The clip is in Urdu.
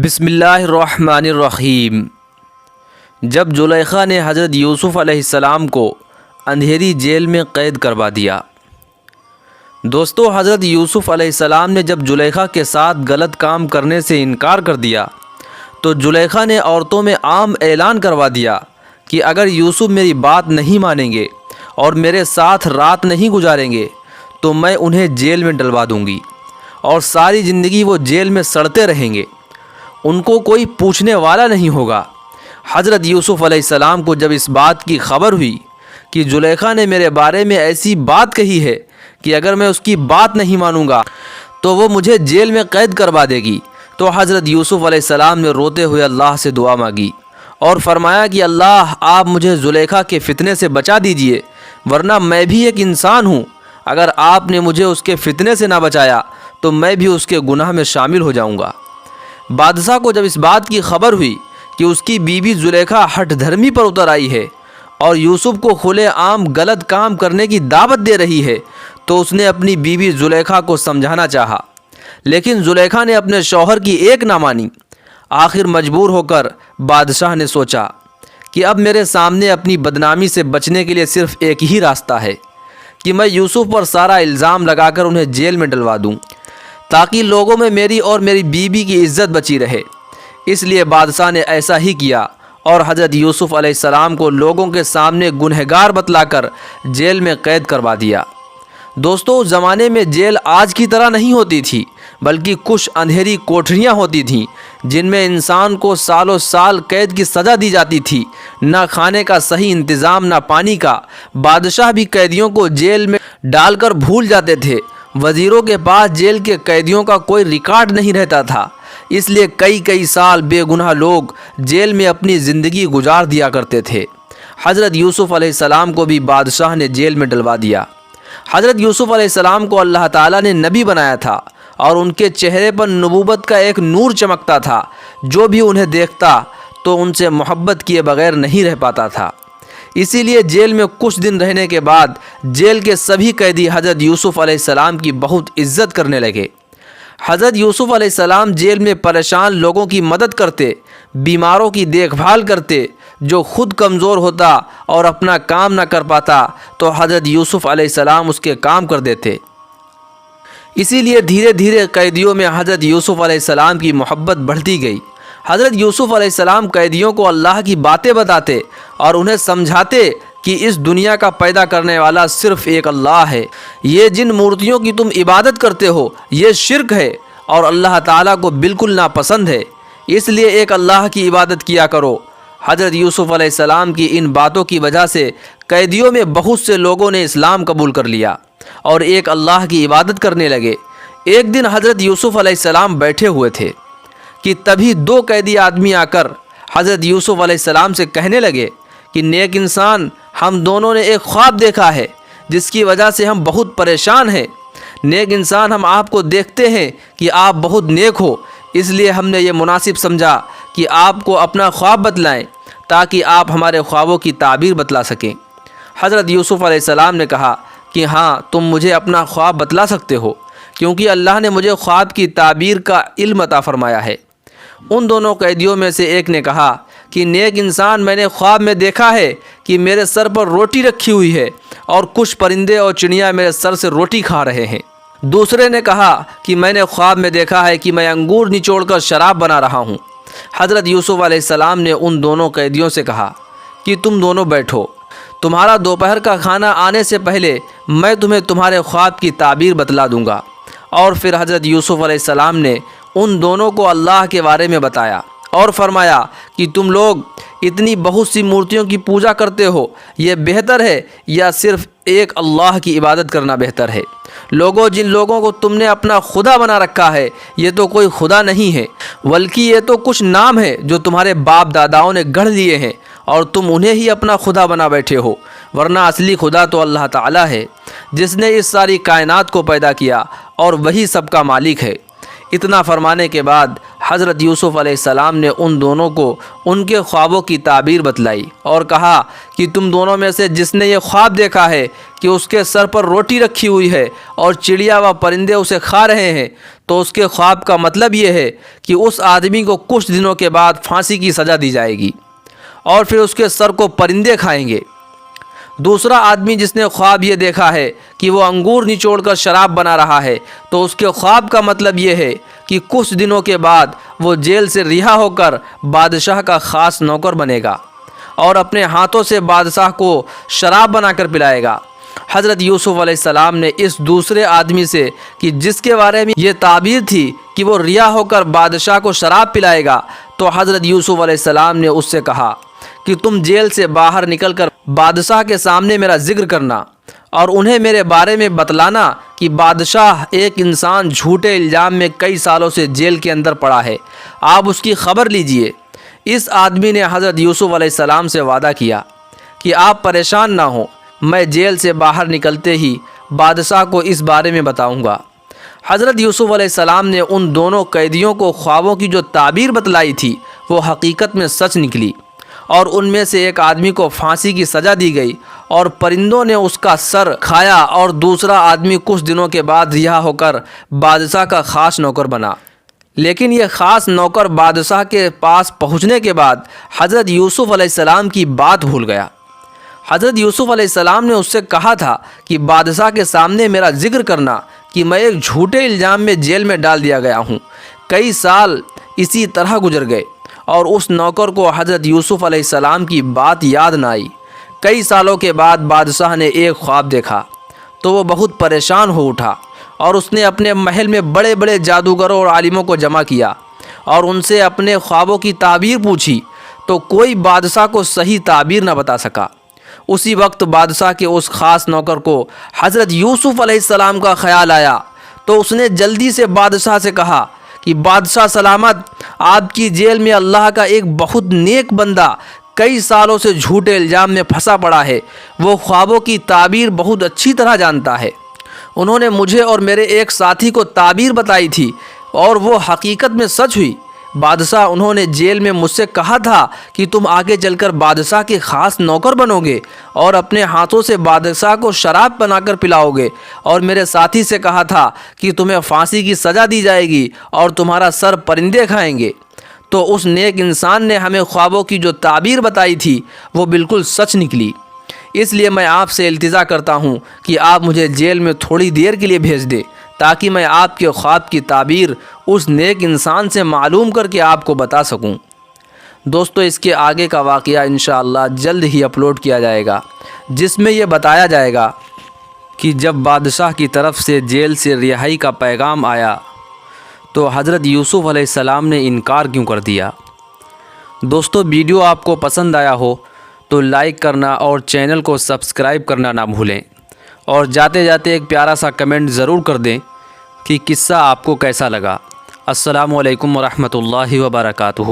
بسم اللہ الرحمن الرحیم۔ جب زلیخا نے حضرت یوسف علیہ السلام کو اندھیری جیل میں قید کروا دیا۔ دوستو، حضرت یوسف علیہ السلام نے جب زلیخا کے ساتھ غلط کام کرنے سے انکار کر دیا تو زلیخا نے عورتوں میں عام اعلان کروا دیا کہ اگر یوسف میری بات نہیں مانیں گے اور میرے ساتھ رات نہیں گزاریں گے تو میں انہیں جیل میں ڈلوا دوں گی اور ساری زندگی وہ جیل میں سڑتے رہیں گے، ان کو کوئی پوچھنے والا نہیں ہوگا۔ حضرت یوسف علیہ السلام کو جب اس بات کی خبر ہوئی کہ زلیخا نے میرے بارے میں ایسی بات کہی ہے کہ اگر میں اس کی بات نہیں مانوں گا تو وہ مجھے جیل میں قید کروا دے گی، تو حضرت یوسف علیہ السلام نے روتے ہوئے اللہ سے دعا مانگی اور فرمایا کہ اللہ، آپ مجھے زلیخا کے فتنے سے بچا دیجئے، ورنہ میں بھی ایک انسان ہوں، اگر آپ نے مجھے اس کے فتنے سے نہ بچایا تو میں بھی اس کے گناہ میں شامل ہو جاؤں گا۔ بادشاہ کو جب اس بات کی خبر ہوئی کہ اس کی بیوی زلیخا ہٹ دھرمی پر اتر آئی ہے اور یوسف کو کھلے عام غلط کام کرنے کی دعوت دے رہی ہے، تو اس نے اپنی بیوی زلیخا کو سمجھانا چاہا، لیکن زلیخا نے اپنے شوہر کی ایک نہ مانی۔ آخر مجبور ہو کر بادشاہ نے سوچا کہ اب میرے سامنے اپنی بدنامی سے بچنے کے لیے صرف ایک ہی راستہ ہے کہ میں یوسف پر سارا الزام لگا کر انہیں جیل میں ڈلوا دوں، تاکہ لوگوں میں میری اور میری بیوی کی عزت بچی رہے۔ اس لیے بادشاہ نے ایسا ہی کیا اور حضرت یوسف علیہ السلام کو لوگوں کے سامنے گنہگار بتلا کر جیل میں قید کروا دیا۔ دوستو، اس زمانے میں جیل آج کی طرح نہیں ہوتی تھی، بلکہ کچھ اندھیری کوٹھریاں ہوتی تھیں جن میں انسان کو سالوں سال قید کی سزا دی جاتی تھی۔ نہ کھانے کا صحیح انتظام، نہ پانی کا۔ بادشاہ بھی قیدیوں کو جیل میں ڈال کر بھول جاتے تھے۔ وزیروں کے پاس جیل کے قیدیوں کا کوئی ریکارڈ نہیں رہتا تھا، اس لیے کئی سال بے گناہ لوگ جیل میں اپنی زندگی گزار دیا کرتے تھے۔ حضرت یوسف علیہ السلام کو بھی بادشاہ نے جیل میں ڈلوا دیا۔ حضرت یوسف علیہ السلام کو اللہ تعالیٰ نے نبی بنایا تھا اور ان کے چہرے پر نبوت کا ایک نور چمکتا تھا، جو بھی انہیں دیکھتا تو ان سے محبت کیے بغیر نہیں رہ پاتا تھا۔ اسی لیے جیل میں کچھ دن رہنے کے بعد جیل کے سبھی قیدی حضرت یوسف علیہ السلام کی بہت عزت کرنے لگے۔ حضرت یوسف علیہ السلام جیل میں پریشان لوگوں کی مدد کرتے، بیماروں کی دیکھ بھال کرتے۔ جو خود کمزور ہوتا اور اپنا کام نہ کر پاتا تو حضرت یوسف علیہ السلام اس کے کام کر دیتے۔ اسی لیے دھیرے دھیرے قیدیوں میں حضرت یوسف علیہ السلام کی محبت بڑھتی گئی۔ حضرت یوسف علیہ السلام قیدیوں کو اللہ کی باتیں بتاتے اور انہیں سمجھاتے کہ اس دنیا کا پیدا کرنے والا صرف ایک اللہ ہے، یہ جن مورتیوں کی تم عبادت کرتے ہو یہ شرک ہے اور اللہ تعالیٰ کو بالکل ناپسند ہے، اس لیے ایک اللہ کی عبادت کیا کرو۔ حضرت یوسف علیہ السلام کی ان باتوں کی وجہ سے قیدیوں میں بہت سے لوگوں نے اسلام قبول کر لیا اور ایک اللہ کی عبادت کرنے لگے۔ ایک دن حضرت یوسف علیہ السلام بیٹھے ہوئے تھے کہ تبھی دو قیدی آدمی آ کر حضرت یوسف علیہ السلام سے کہنے لگے کہ نیک انسان، ہم دونوں نے ایک خواب دیکھا ہے جس کی وجہ سے ہم بہت پریشان ہیں۔ نیک انسان، ہم آپ کو دیکھتے ہیں کہ آپ بہت نیک ہو، اس لیے ہم نے یہ مناسب سمجھا کہ آپ کو اپنا خواب بتلائیں تاکہ آپ ہمارے خوابوں کی تعبیر بتلا سکیں۔ حضرت یوسف علیہ السلام نے کہا کہ ہاں، تم مجھے اپنا خواب بتلا سکتے ہو، کیونکہ اللہ نے مجھے خواب کی تعبیر کا علم عطا فرمایا ہے۔ ان دونوں قیدیوں میں سے ایک نے کہا کہ نیک انسان، میں نے خواب میں دیکھا ہے کہ میرے سر پر روٹی رکھی ہوئی ہے اور کچھ پرندے اور چڑیاں میرے سر سے روٹی کھا رہے ہیں۔ دوسرے نے کہا کہ میں نے خواب میں دیکھا ہے کہ میں انگور نچوڑ کر شراب بنا رہا ہوں۔ حضرت یوسف علیہ السلام نے ان دونوں قیدیوں سے کہا کہ تم دونوں بیٹھو، تمہارا دوپہر کا کھانا آنے سے پہلے میں تمہیں تمہارے خواب کی تعبیر بتلا دوں گا۔ اور پھر حضرت یوسف علیہ السلام نے ان دونوں کو اللہ کے بارے میں بتایا اور فرمایا کہ تم لوگ اتنی بہت سی مورتیوں کی پوجا کرتے ہو، یہ بہتر ہے یا صرف ایک اللہ کی عبادت کرنا بہتر ہے؟ لوگوں، جن لوگوں کو تم نے اپنا خدا بنا رکھا ہے یہ تو کوئی خدا نہیں ہے، بلکہ یہ تو کچھ نام ہے جو تمہارے باپ داداؤں نے گڑھ لیے ہیں اور تم انہیں ہی اپنا خدا بنا بیٹھے ہو، ورنہ اصلی خدا تو اللہ تعالیٰ ہے جس نے اس ساری کائنات کو پیدا کیا اور وہی سب کا مالک ہے۔ اتنا فرمانے کے بعد حضرت یوسف علیہ السلام نے ان دونوں کو ان کے خوابوں کی تعبیر بتلائی اور کہا کہ تم دونوں میں سے جس نے یہ خواب دیکھا ہے کہ اس کے سر پر روٹی رکھی ہوئی ہے اور چڑیا و پرندے اسے کھا رہے ہیں، تو اس کے خواب کا مطلب یہ ہے کہ اس آدمی کو کچھ دنوں کے بعد پھانسی کی سزا دی جائے گی اور پھر اس کے سر کو پرندے کھائیں گے۔ دوسرا آدمی جس نے خواب یہ دیکھا ہے کہ وہ انگور نچوڑ کر شراب بنا رہا ہے، تو اس کے خواب کا مطلب یہ ہے کہ کچھ دنوں کے بعد وہ جیل سے رہا ہو کر بادشاہ کا خاص نوکر بنے گا اور اپنے ہاتھوں سے بادشاہ کو شراب بنا کر پلائے گا۔ حضرت یوسف علیہ السلام نے اس دوسرے آدمی سے کہ جس کے بارے میں یہ تعبیر تھی کہ وہ رہا ہو کر بادشاہ کو شراب پلائے گا، تو حضرت یوسف علیہ السلام نے اس سے کہا کہ تم جیل سے باہر نکل کر بادشاہ کے سامنے میرا ذکر کرنا اور انہیں میرے بارے میں بتلانا کہ بادشاہ ایک انسان جھوٹے الزام میں کئی سالوں سے جیل کے اندر پڑا ہے، آپ اس کی خبر لیجئے۔ اس آدمی نے حضرت یوسف علیہ السلام سے وعدہ کیا کہ آپ پریشان نہ ہوں، میں جیل سے باہر نکلتے ہی بادشاہ کو اس بارے میں بتاؤں گا۔ حضرت یوسف علیہ السلام نے ان دونوں قیدیوں کو خوابوں کی جو تعبیر بتلائی تھی وہ حقیقت میں سچ نکلی، اور ان میں سے ایک آدمی کو پھانسی کی سزا دی گئی اور پرندوں نے اس کا سر کھایا، اور دوسرا آدمی کچھ دنوں کے بعد رہا ہو کر بادشاہ کا خاص نوکر بنا۔ لیکن یہ خاص نوکر بادشاہ کے پاس پہنچنے کے بعد حضرت یوسف علیہ السلام کی بات بھول گیا۔ حضرت یوسف علیہ السلام نے اس سے کہا تھا کہ بادشاہ کے سامنے میرا ذکر کرنا کہ میں ایک جھوٹے الزام میں جیل میں ڈال دیا گیا ہوں۔ کئی سال اسی طرح گزر گئے اور اس نوکر کو حضرت یوسف علیہ السلام کی بات یاد نہ آئی۔ کئی سالوں کے بعد بادشاہ نے ایک خواب دیکھا تو وہ بہت پریشان ہو اٹھا، اور اس نے اپنے محل میں بڑے بڑے جادوگروں اور عالموں کو جمع کیا اور ان سے اپنے خوابوں کی تعبیر پوچھی، تو کوئی بادشاہ کو صحیح تعبیر نہ بتا سکا۔ اسی وقت بادشاہ کے اس خاص نوکر کو حضرت یوسف علیہ السلام کا خیال آیا، تو اس نے جلدی سے بادشاہ سے کہا کہ بادشاہ سلامت، آپ کی جیل میں اللہ کا ایک بہت نیک بندہ کئی سالوں سے جھوٹے الزام میں پھنسا پڑا ہے، وہ خوابوں کی تعبیر بہت اچھی طرح جانتا ہے۔ انہوں نے مجھے اور میرے ایک ساتھی کو تعبیر بتائی تھی اور وہ حقیقت میں سچ ہوئی۔ بادشاہ، انہوں نے جیل میں مجھ سے کہا تھا کہ تم آگے چل کر بادشاہ کے خاص نوکر بنو گے اور اپنے ہاتھوں سے بادشاہ کو شراب بنا کر پلاؤ گے، اور میرے ساتھی سے کہا تھا کہ تمہیں پھانسی کی سزا دی جائے گی اور تمہارا سر پرندے کھائیں گے۔ تو اس نیک انسان نے ہمیں خوابوں کی جو تعبیر بتائی تھی وہ بالکل سچ نکلی۔ اس لیے میں آپ سے التجا کرتا ہوں کہ آپ مجھے جیل میں تھوڑی دیر کے لیے بھیج دیں تاکہ میں آپ کے خواب کی تعبیر اس نیک انسان سے معلوم کر کے آپ کو بتا سکوں۔ دوستو، اس کے آگے کا واقعہ انشاءاللہ جلد ہی اپلوڈ کیا جائے گا، جس میں یہ بتایا جائے گا کہ جب بادشاہ کی طرف سے جیل سے رہائی کا پیغام آیا تو حضرت یوسف علیہ السلام نے انکار کیوں کر دیا۔ دوستو، ویڈیو آپ کو پسند آیا ہو تو لائک کرنا اور چینل کو سبسکرائب کرنا نہ بھولیں، اور جاتے جاتے ایک پیارا سا کمنٹ ضرور کر دیں کہ قصہ آپ کو کیسا لگا۔ السلام علیکم ورحمۃ اللہ وبرکاتہ۔